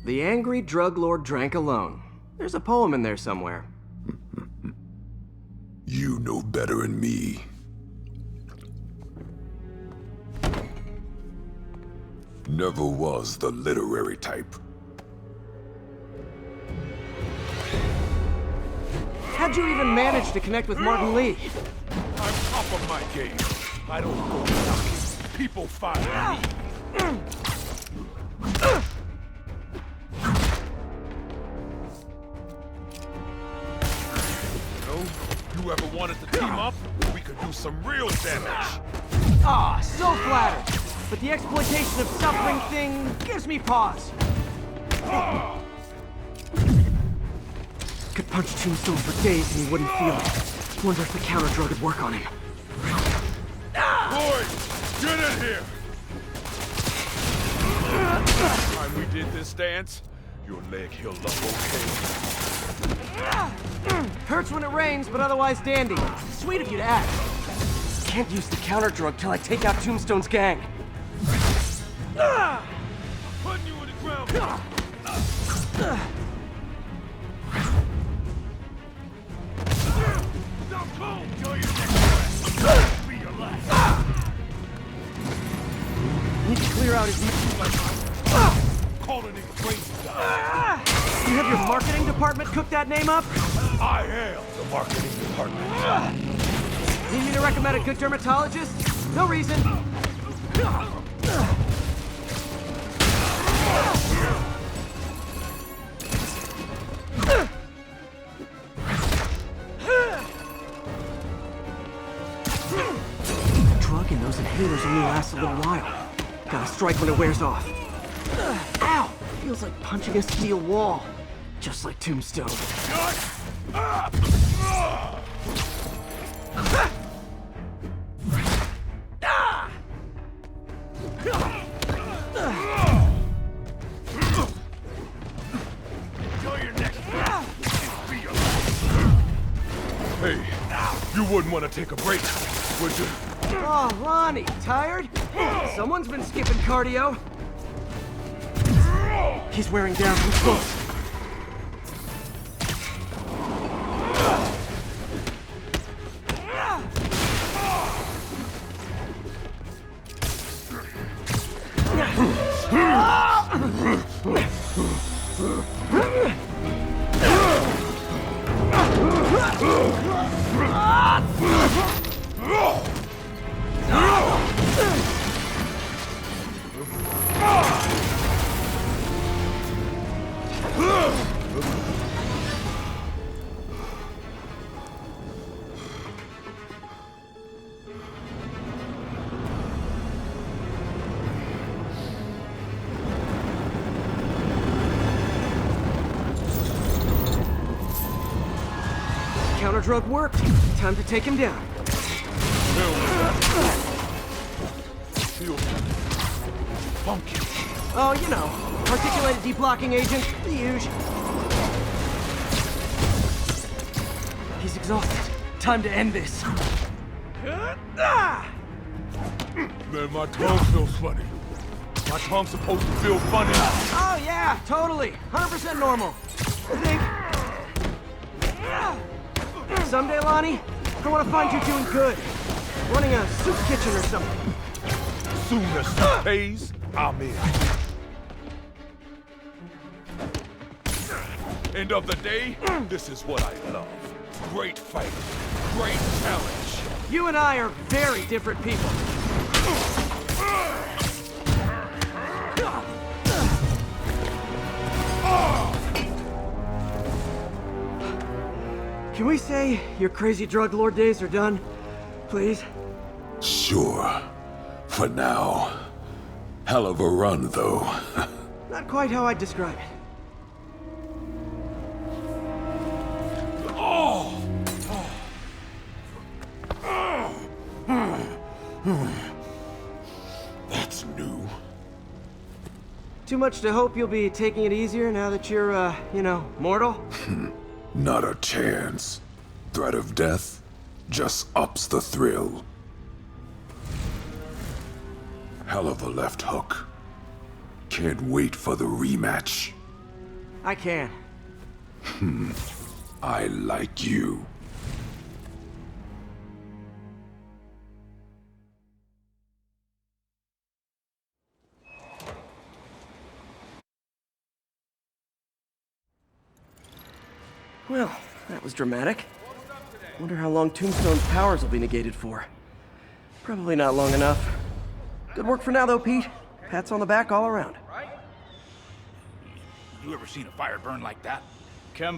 The angry drug lord drank alone. There's a poem in there somewhere. You know better than me. Never was the literary type. How'd you even manage to connect with Martin Lee? I'm top of my game. I don't go knocking. People find me. You ever wanted to team up? We could do some real damage. Ah, so flattered. But the exploitation of suffering thing gives me pause. Could punch Tombstone for days and he wouldn't feel it. Wonder if the counter drug would work on him. Boys, get in here! Last time we did this dance, your leg healed up okay. Hurts when it rains, but otherwise dandy. Sweet of you to ask. Can't use the counter drug till I take out Tombstone's gang. Putting you in the ground. Stop cold. Enjoy your next breath. Be your last. Need to clear out his... Calling it crazy guy. You have your marketing department cook that name up? I am the marketing department. Need me to recommend a good dermatologist? No reason. The drug and those inhalers only last a little while. Gotta strike when it wears off. Ow! Feels like punching a steel wall. Just like Tombstone. Hey, you wouldn't want to take a break, would you? Oh, Lonnie, tired? Someone's been skipping cardio. He's wearing down from close. Counter drug worked. Time to take him down. Feels funky. Oh, you know, articulated deblocking agent, the usual. He's exhausted. Time to end this. Man, my tongue feels funny. My tongue's supposed to feel funny. Oh yeah, totally. 100% normal. I think. Someday, Lonnie, I want to find you doing good. Running a soup kitchen or something. Soon as it pays, I'm in. End of the day, this is what I love. Great fight, great challenge. You and I are very different people. Can we say your crazy drug lord days are done? Please? Sure. For now. Hell of a run, though. Not quite how I'd describe it. That's new. Too much to hope you'll be taking it easier now that you're, you know, mortal? Not a chance. Threat of death just ups the thrill. Hell of a left hook. Can't wait for the rematch. I can. I like you. Well, that was dramatic. Wonder how long Tombstone's powers will be negated for. Probably not long enough. Good work for now, though, Pete. Pats on the back all around. You ever seen a fire burn like that? Chem